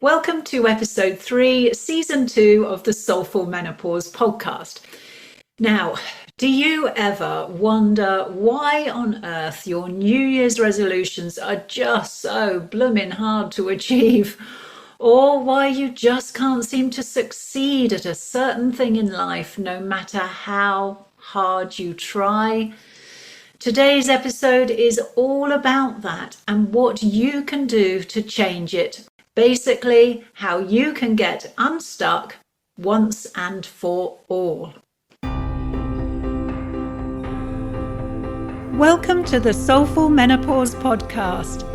Welcome to episode 3, season 2 of the Soulful Menopause podcast. Now, do you ever wonder why on earth your New Year's resolutions are just so blooming hard to achieve? Or why you just can't seem to succeed at a certain thing in life, no matter how hard you try? Today's episode is all about that and what you can do to change it. Basically, how you can get unstuck once and for all. Welcome to the Soulful Menopause podcast.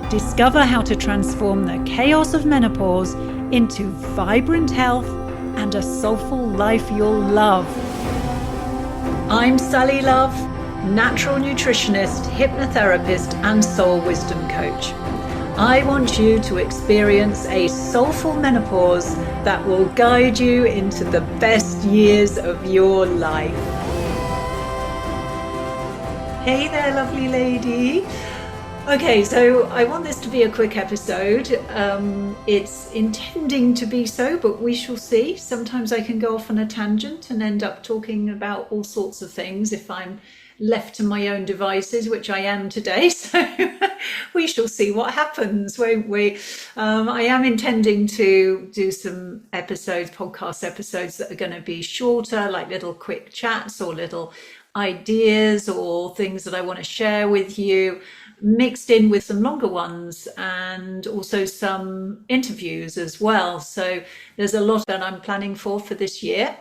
Discover how to transform the chaos of menopause into vibrant health and a soulful life you'll love. I'm Sally Love, natural nutritionist, hypnotherapist, and soul wisdom coach. I want you to experience a soulful menopause that will guide you into the best years of your life. Hey there, lovely lady. Okay, so I want this to be a quick episode. It's intending to be so, but we shall see. Sometimes I can go off on a tangent and end up talking about all sorts of things if I'm left to my own devices, which I am today. So we shall see what happens, won't we? I am intending to do some podcast episodes that are going to be shorter, like little quick chats or little ideas or things that I want to share with you, mixed in with some longer ones and also some interviews as well. So there's a lot that I'm planning for this year.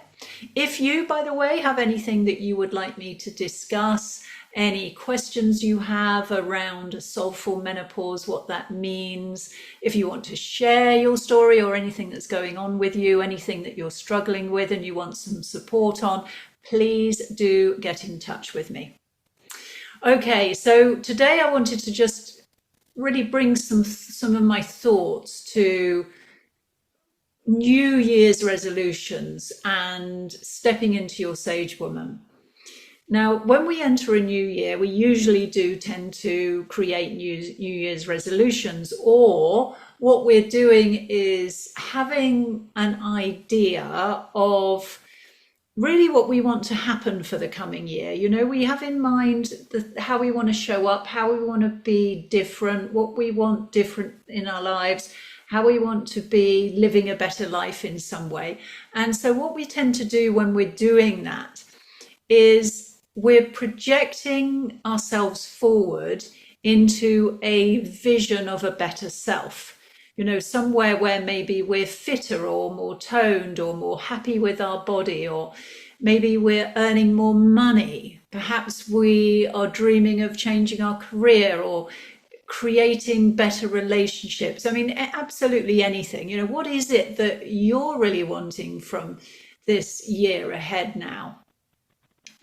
If you, by the way, have anything that you would like me to discuss, any questions you have around soulful menopause, what that means, if you want to share your story or anything that's going on with you, anything that you're struggling with and you want some support on, please do get in touch with me. Okay, so today I wanted to just really bring some of my thoughts to New Year's resolutions and stepping into your sage woman. Now, when we enter a new year, we usually do tend to create New Year's resolutions, or what we're doing is having an idea of really what we want to happen for the coming year. You know, we have in mind how we want to show up, how we want to be different, what we want different in our lives, how we want to be living a better life in some way. And so what we tend to do when we're doing that is we're projecting ourselves forward into a vision of a better self. You know, somewhere where maybe we're fitter or more toned or more happy with our body, or maybe we're earning more money. Perhaps we are dreaming of changing our career or creating better relationships. I mean, absolutely anything. You know, what is it that you're really wanting from this year ahead now?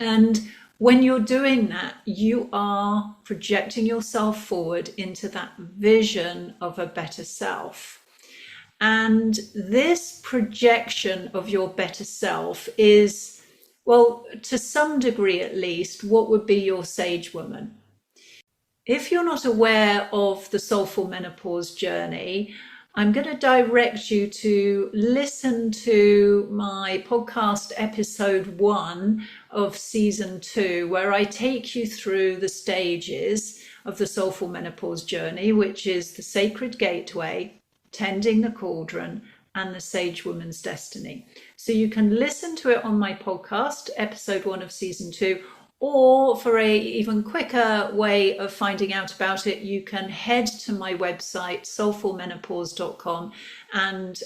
And when you're doing that, you are projecting yourself forward into that vision of a better self. And this projection of your better self is, well, to some degree at least, what would be your sage woman. If you're not aware of the Soulful Menopause journey, I'm going to direct you to listen to my podcast episode 1 of season 2, where I take you through the stages of the Soulful Menopause journey, which is the Sacred Gateway, Tending the Cauldron, and the Sage Woman's Destiny. So you can listen to it on my podcast, episode 1 of season 2, or for a even quicker way of finding out about it, you can head to my website, soulfulmenopause.com, and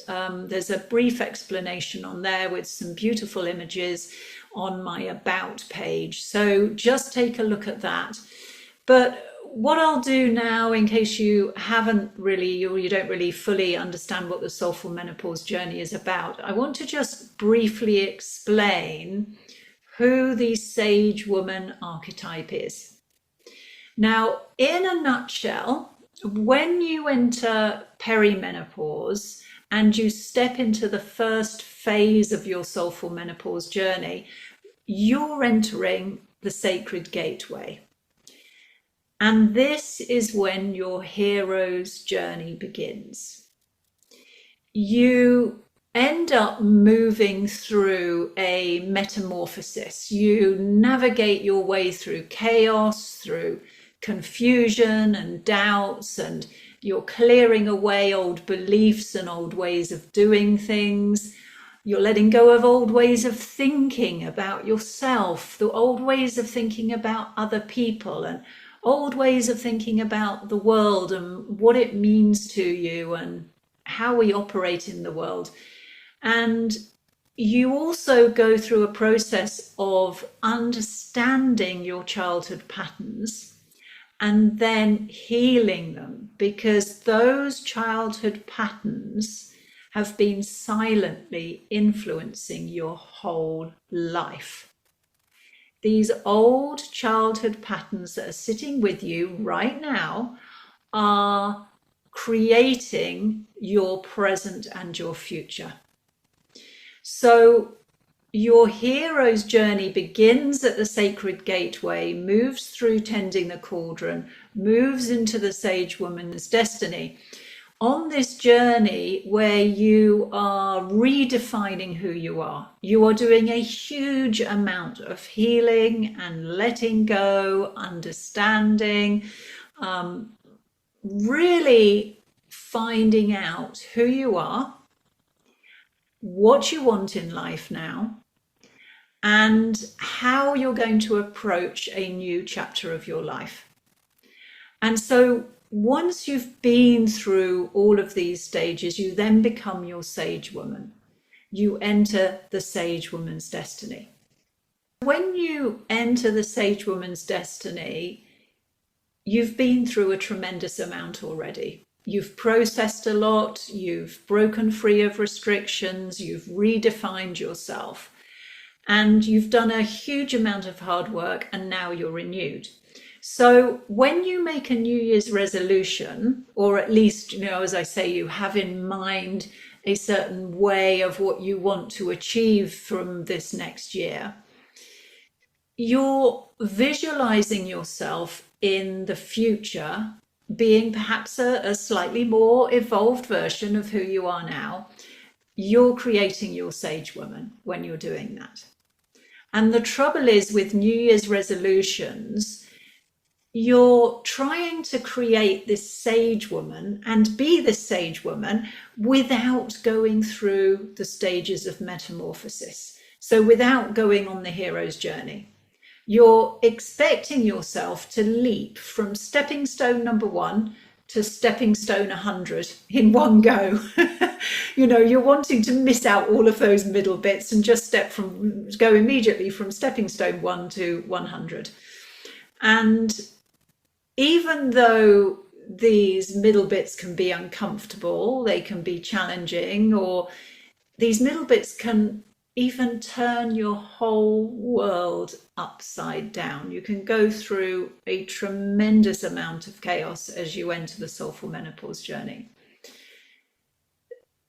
there's a brief explanation on there with some beautiful images on my About page. So just take a look at that. But what I'll do now, in case you haven't really, or you don't really fully understand what the Soulful Menopause journey is about, I want to just briefly explain who the sage woman archetype is. Now, in a nutshell, when you enter perimenopause and you step into the first phase of your soulful menopause journey, you're entering the sacred gateway. And this is when your hero's journey begins. you end up moving through a metamorphosis. You navigate your way through chaos, through confusion and doubts, and you're clearing away old beliefs and old ways of doing things. You're letting go of old ways of thinking about yourself, the old ways of thinking about other people, and old ways of thinking about the world and what it means to you and how we operate in the world. And you also go through a process of understanding your childhood patterns and then healing them, because those childhood patterns have been silently influencing your whole life. These old childhood patterns that are sitting with you right now are creating your present and your future. So your hero's journey begins at the sacred gateway, moves through tending the cauldron, moves into the sage woman's destiny. On this journey where you are redefining who you are doing a huge amount of healing and letting go, understanding, really finding out who you are, what you want in life now, and how you're going to approach a new chapter of your life. And so once you've been through all of these stages, you then become your sage woman. You enter the sage woman's destiny. When you enter the sage woman's destiny, you've been through a tremendous amount already. You've processed a lot, you've broken free of restrictions, you've redefined yourself, and you've done a huge amount of hard work, and now you're renewed. So when you make a New Year's resolution, or at least, as I say, you have in mind a certain way of what you want to achieve from this next year, you're visualizing yourself in the future being perhaps a slightly more evolved version of who you are now. You're creating your sage woman when you're doing that. And the trouble is with New Year's resolutions, you're trying to create this sage woman and be this sage woman without going through the stages of metamorphosis. So without going on the hero's journey. You're expecting yourself to leap from stepping stone number 1 to stepping stone 100 in one go. You're wanting to miss out all of those middle bits and just go immediately from stepping stone 1 to 100. And even though these middle bits can be uncomfortable, they can be challenging, or these middle bits can even turn your whole world upside down. You can go through a tremendous amount of chaos as you enter the soulful menopause journey.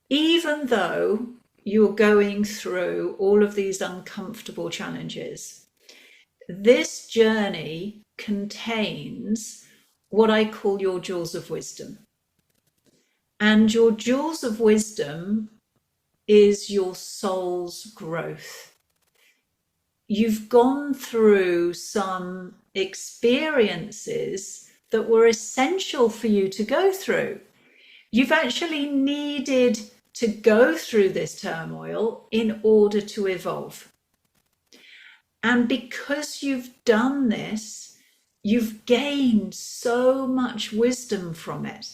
Even though you're going through all of these uncomfortable challenges, this journey contains what I call your jewels of wisdom. And your jewels of wisdom is your soul's growth. You've gone through some experiences that were essential for you to go through. You've actually needed to go through this turmoil in order to evolve. And because you've done this, you've gained so much wisdom from it.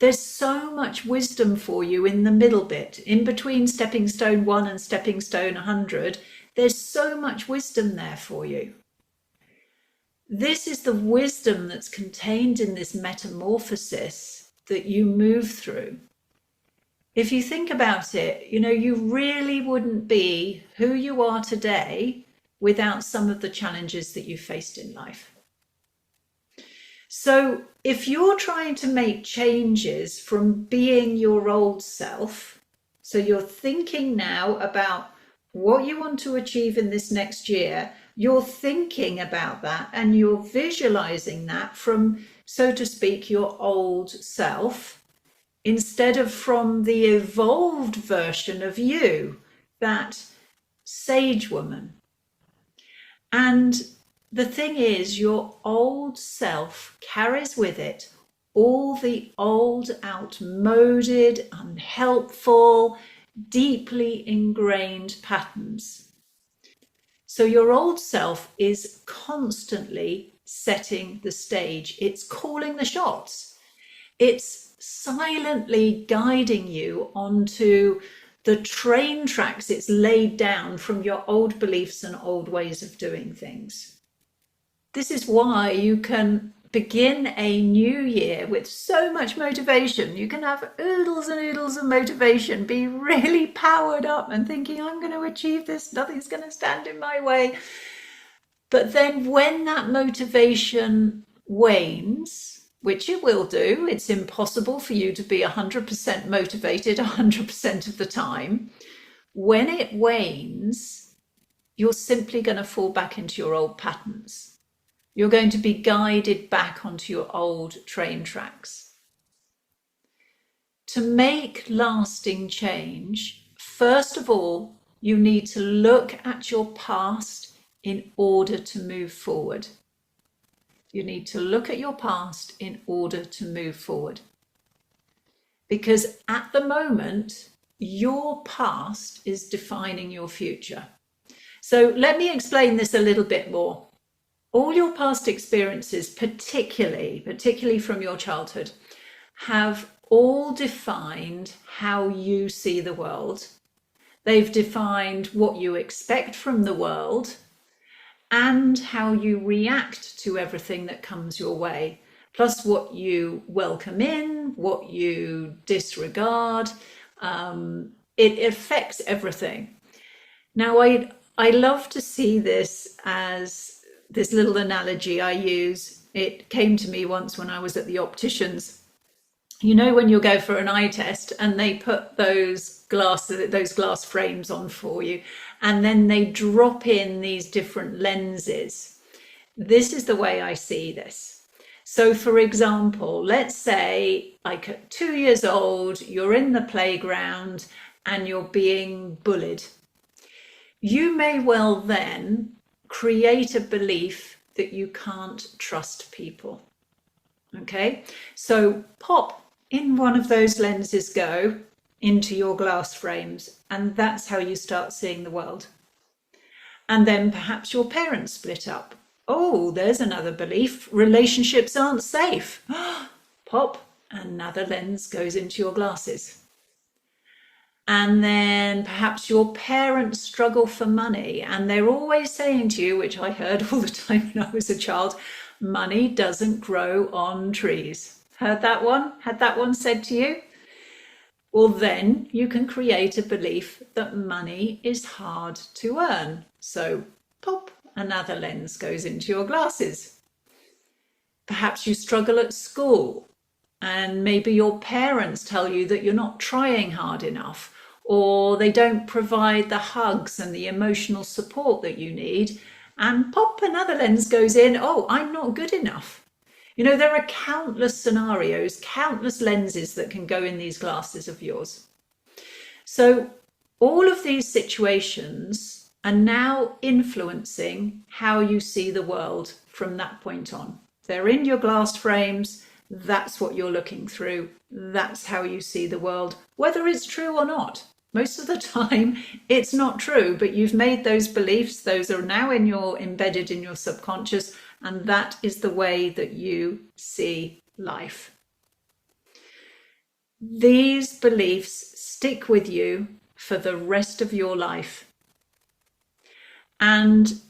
There's so much wisdom for you in the middle bit, in between stepping stone 1 and stepping stone 100. There's so much wisdom there for you. This is the wisdom that's contained in this metamorphosis that you move through. If you think about it, you really wouldn't be who you are today without some of the challenges that you faced in life. So if you're trying to make changes from being your old self, so you're thinking now about what you want to achieve in this next year, you're thinking about that and you're visualizing that from, so to speak, your old self, instead of from the evolved version of you, that sage woman. And the thing is, your old self carries with it all the old, outmoded, unhelpful, deeply ingrained patterns. So your old self is constantly setting the stage. It's calling the shots. It's silently guiding you onto the train tracks it's laid down from your old beliefs and old ways of doing things. This is why you can begin a new year with so much motivation. You can have oodles and oodles of motivation, be really powered up and thinking, I'm going to achieve this, nothing's going to stand in my way. But then when that motivation wanes, which it will do, it's impossible for you to be 100% motivated 100% of the time. When it wanes, you're simply going to fall back into your old patterns. You're going to be guided back onto your old train tracks. To make lasting change, first of all, you need to look at your past in order to move forward. You need to look at your past in order to move forward. Because at the moment, your past is defining your future. So let me explain this a little bit more. All your past experiences, particularly from your childhood, have all defined how you see the world. They've defined what you expect from the world and how you react to everything that comes your way, plus what you welcome in, what you disregard. It affects everything. Now, I love to see this as this little analogy I use. It came to me once when I was at the optician's. You know, when you go for an eye test and they put those glass frames on for you, and then they drop in these different lenses. This is the way I see this. So for example, let's say like at 2 years old, you're in the playground and you're being bullied. You may well then create a belief that you can't trust people. Okay, so pop in one of those lenses, go into your glass frames, and that's how you start seeing the world. And then perhaps your parents split up. Oh, there's another belief. Relationships aren't safe. Pop, another lens goes into your glasses. And then perhaps your parents struggle for money and they're always saying to you, which I heard all the time when I was a child, money doesn't grow on trees. Heard that one? Had that one said to you? Well, then you can create a belief that money is hard to earn. So pop, another lens goes into your glasses. Perhaps you struggle at school and maybe your parents tell you that you're not trying hard enough, or they don't provide the hugs and the emotional support that you need, and pop, another lens goes in, oh, I'm not good enough. You know, there are countless scenarios, countless lenses that can go in these glasses of yours. So all of these situations are now influencing how you see the world from that point on. They're in your glass frames. That's what you're looking through. That's how you see the world, whether it's true or not. Most of the time, it's not true, but you've made those beliefs. Those are now embedded in your subconscious, and that is the way that you see life. These beliefs stick with you for the rest of your life. And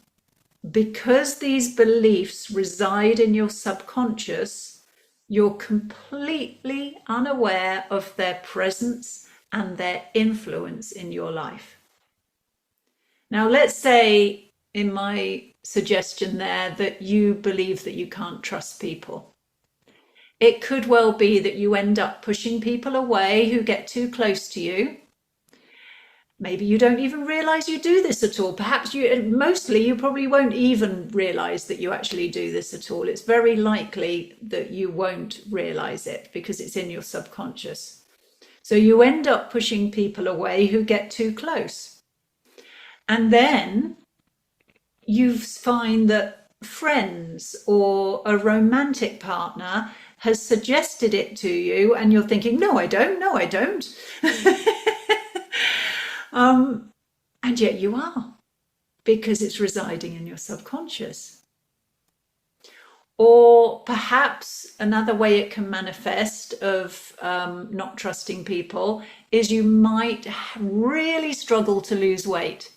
because these beliefs reside in your subconscious, you're completely unaware of their presence and their influence in your life. Now, let's say in my suggestion there that you believe that you can't trust people. It could well be that you end up pushing people away who get too close to you. Maybe you don't even realize you do this at all. Perhaps you probably won't even realize that you actually do this at all. It's very likely that you won't realize it because it's in your subconscious. So you end up pushing people away who get too close. And then you find that friends or a romantic partner has suggested it to you, and you're thinking, no, I don't, no, I don't. And yet you are, because it's residing in your subconscious. Or perhaps another way it can manifest of not trusting people is you might really struggle to lose weight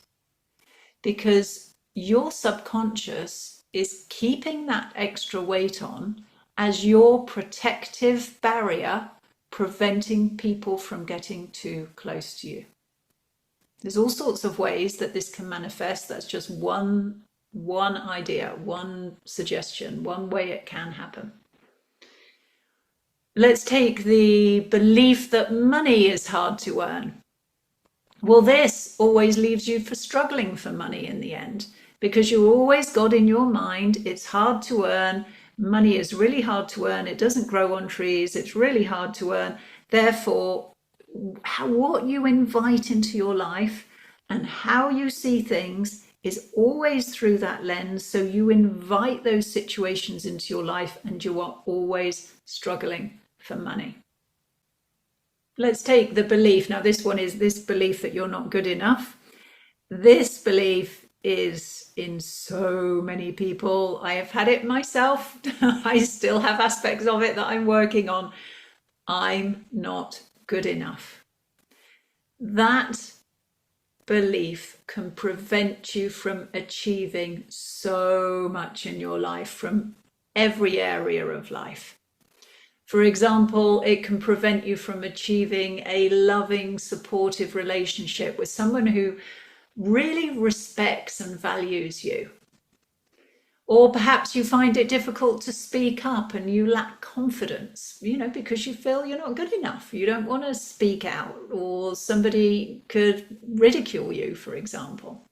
because your subconscious is keeping that extra weight on as your protective barrier, preventing people from getting too close to you. There's all sorts of ways that this can manifest. That's just one idea, one suggestion, one way it can happen. Let's take the belief that money is hard to earn. Well, this always leaves you for struggling for money in the end, because you always got in your mind it's hard to earn. Money is really hard to earn. It doesn't grow on trees. It's really hard to earn. Therefore, what you invite into your life and how you see things is always through that lens. So you invite those situations into your life and you are always struggling for money. Let's take the belief. Now, this one is this belief that you're not good enough. This belief is in so many people. I have had it myself. I still have aspects of it that I'm working on. I'm not good enough. That belief can prevent you from achieving so much in your life, from every area of life. For example, it can prevent you from achieving a loving, supportive relationship with someone who really respects and values you. Or perhaps you find it difficult to speak up and you lack confidence, because you feel you're not good enough. You don't want to speak out, or somebody could ridicule you, for example.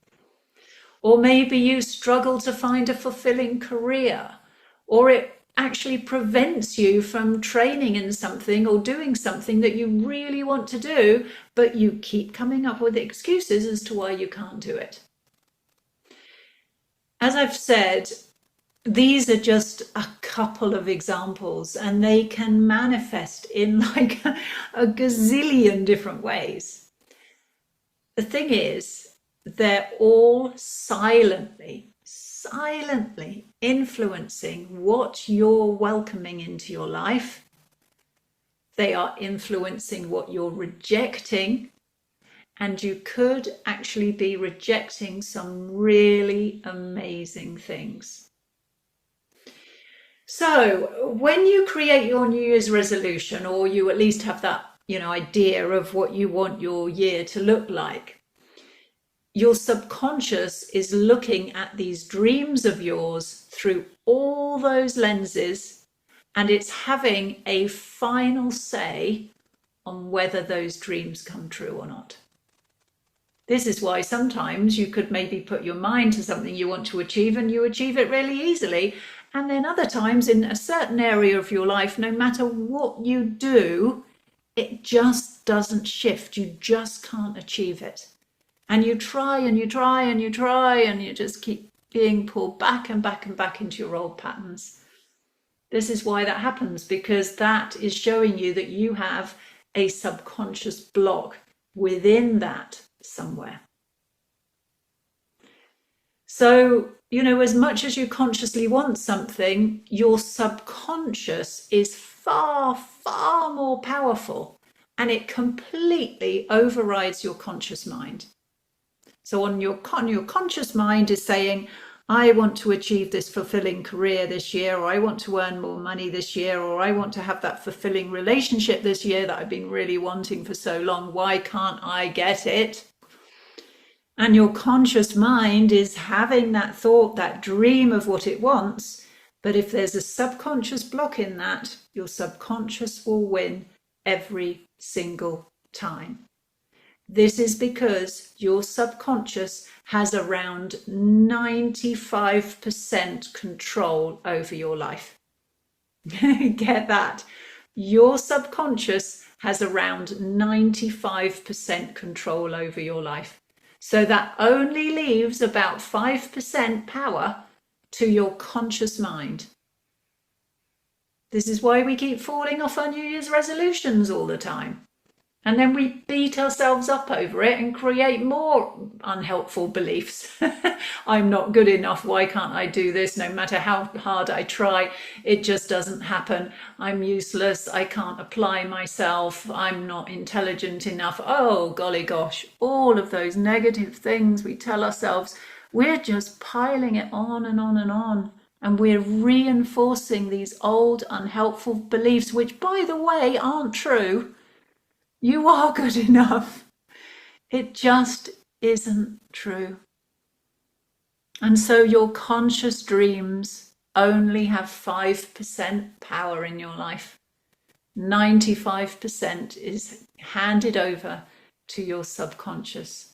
Or maybe you struggle to find a fulfilling career, or it actually prevents you from training in something or doing something that you really want to do, but you keep coming up with excuses as to why you can't do it. As I've said, these are just a couple of examples, and they can manifest in like a gazillion different ways. The thing is, they're all silently influencing what you're welcoming into your life. They are influencing what you're rejecting. And you could actually be rejecting some really amazing things. So when you create your New Year's resolution, or you at least have that, idea of what you want your year to look like, your subconscious is looking at these dreams of yours through all those lenses, and it's having a final say on whether those dreams come true or not. This is why sometimes you could maybe put your mind to something you want to achieve and you achieve it really easily. And then other times in a certain area of your life, no matter what you do, it just doesn't shift. You just can't achieve it. And you try and you try and you try, and you just keep being pulled back and back and back into your old patterns. This is why that happens, because that is showing you that you have a subconscious block within that somewhere. So, as much as you consciously want something, your subconscious is far, far more powerful, and it completely overrides your conscious mind. So your conscious mind is saying, I want to achieve this fulfilling career this year, or I want to earn more money this year, or I want to have that fulfilling relationship this year that I've been really wanting for so long. Why can't I get it? And your conscious mind is having that thought, that dream of what it wants. But if there's a subconscious block in that, your subconscious will win every single time. This is because your subconscious has around 95% control over your life. Get that? Your subconscious has around 95% control over your life. So that only leaves about 5% power to your conscious mind. This is why we keep falling off our New Year's resolutions all the time. And then we beat ourselves up over it and create more unhelpful beliefs. I'm not good enough. Why can't I do this? No matter how hard I try, it just doesn't happen. I'm useless. I can't apply myself. I'm not intelligent enough. Oh, golly gosh, all of those negative things we tell ourselves, we're just piling it on and on and on. And we're reinforcing these old unhelpful beliefs, which, by the way, aren't true. You are good enough. It just isn't true. And so your conscious dreams only have 5% power in your life. 95% is handed over to your subconscious.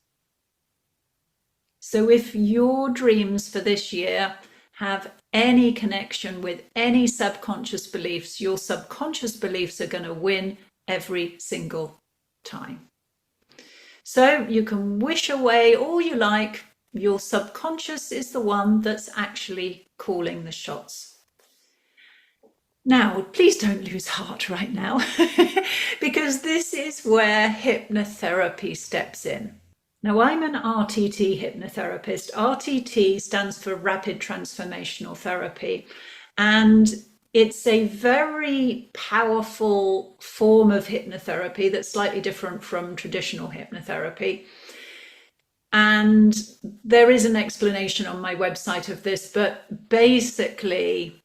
So if your dreams for this year have any connection with any subconscious beliefs, your subconscious beliefs are going to win every single time. So you can wish away all you like. Your subconscious is the one that's actually calling the shots. Now, please don't lose heart right now, because this is where hypnotherapy steps in. Now, I'm an RTT hypnotherapist. RTT stands for Rapid Transformational Therapy, and it's a very powerful form of hypnotherapy that's slightly different from traditional hypnotherapy. And there is an explanation on my website of this, but basically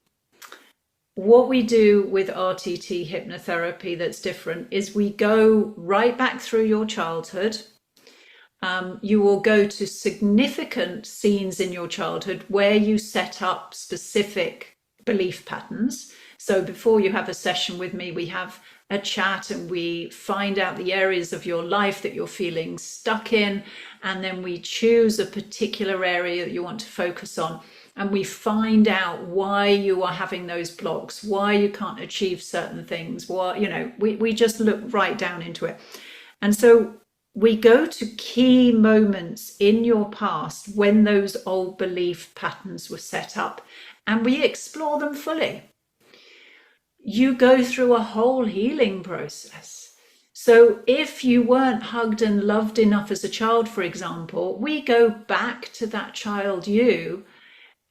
what we do with RTT hypnotherapy that's different is we go right back through your childhood. You will go to significant scenes in your childhood where you set up specific belief patterns. So before you have a session with me, we have a chat and we find out the areas of your life that you're feeling stuck in, and then we choose a particular area that you want to focus on, and we find out why you are having those blocks, why you can't achieve certain things, we just look right down into it. And so we go to key moments in your past when those old belief patterns were set up, and we explore them fully. You go through a whole healing process. So if you weren't hugged and loved enough as a child, for example, we go back to that child you,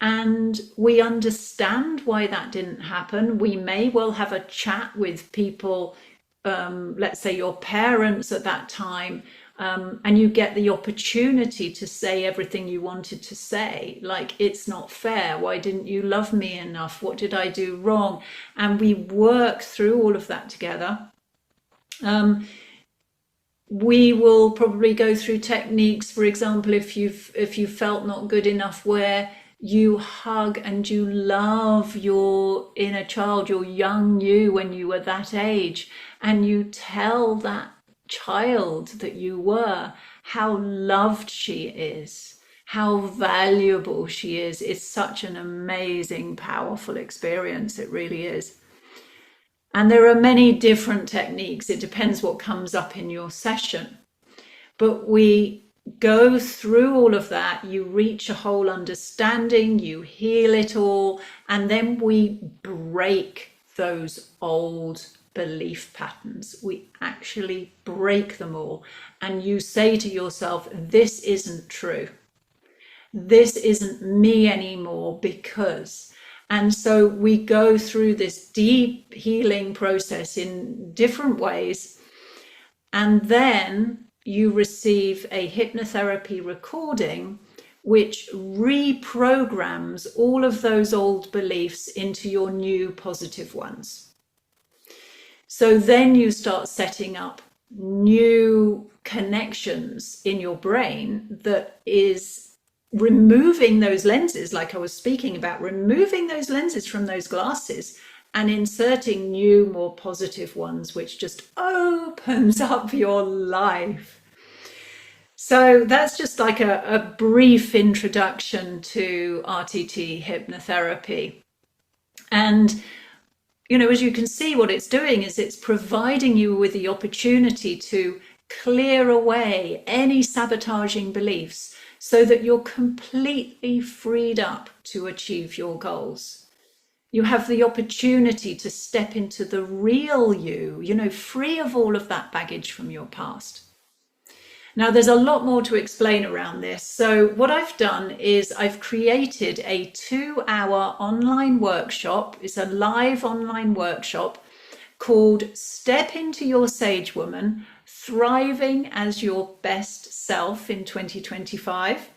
and we understand why that didn't happen. We may well have a chat with people, let's say your parents at that time, and you get the opportunity to say everything you wanted to say, like, it's not fair, why didn't you love me enough, what did I do wrong? And we work through all of that together. We will probably go through techniques, for example, if you felt not good enough, where you hug and you love your inner child, your young you when you were that age, and you tell that child that you were how loved she is, how valuable she is. It's such an amazing, powerful experience. It really is. And there are many different techniques. It depends what comes up in your session. But we go through all of that. You reach a whole understanding, you heal it all, and then we break those old belief patterns. We actually break them all. And you say to yourself, this isn't true. This isn't me anymore because. And so we go through this deep healing process in different ways. And then you receive a hypnotherapy recording which reprograms all of those old beliefs into your new positive ones. So then you start setting up new connections in your brain that is removing those lenses, like I was speaking about, removing those lenses from those glasses and inserting new, more positive ones, which just opens up your life. So that's just like a brief introduction to RTT hypnotherapy. And as you can see, what it's doing is it's providing you with the opportunity to clear away any sabotaging beliefs so that you're completely freed up to achieve your goals. You have the opportunity to step into the real you, free of all of that baggage from your past. Now, there's a lot more to explain around this. So what I've done is I've created a 2-hour online workshop. It's a live online workshop called Step Into Your Sage Woman, Thriving as Your Best Self in 2025.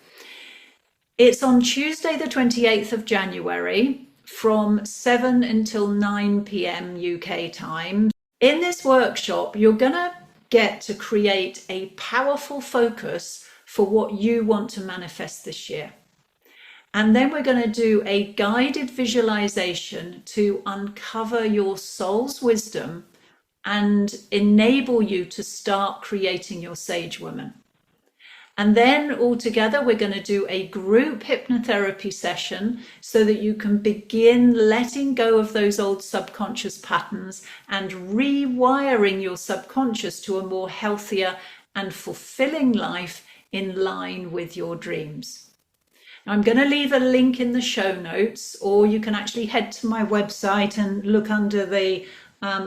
It's on Tuesday, the 28th of January from 7 until 9 p.m. UK time. In this workshop, you're going to get to create a powerful focus for what you want to manifest this year. And then we're going to do a guided visualization to uncover your soul's wisdom and enable you to start creating your Sage Woman. And then all together, we're going to do a group hypnotherapy session so that you can begin letting go of those old subconscious patterns and rewiring your subconscious to a more healthier and fulfilling life in line with your dreams. Now, I'm going to leave a link in the show notes, or you can actually head to my website and look under the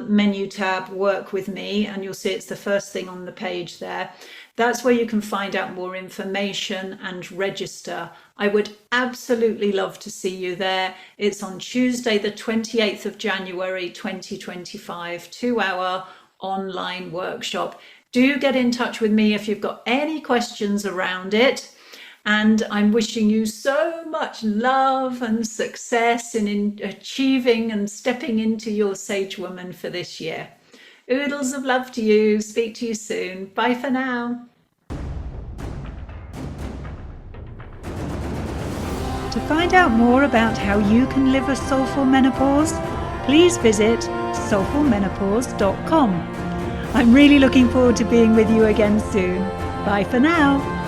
menu tab, Work With Me, and you'll see it's the first thing on the page there. That's where you can find out more information and register. I would absolutely love to see you there. It's on Tuesday, the 28th of January, 2025, 2-hour online workshop. Do get in touch with me if you've got any questions around it. And I'm wishing you so much love and success in achieving and stepping into your Sage Woman for this year. Oodles of love to you. Speak to you soon. Bye for now. To find out more about how you can live a soulful menopause, please visit soulfulmenopause.com. I'm really looking forward to being with you again soon. Bye for now.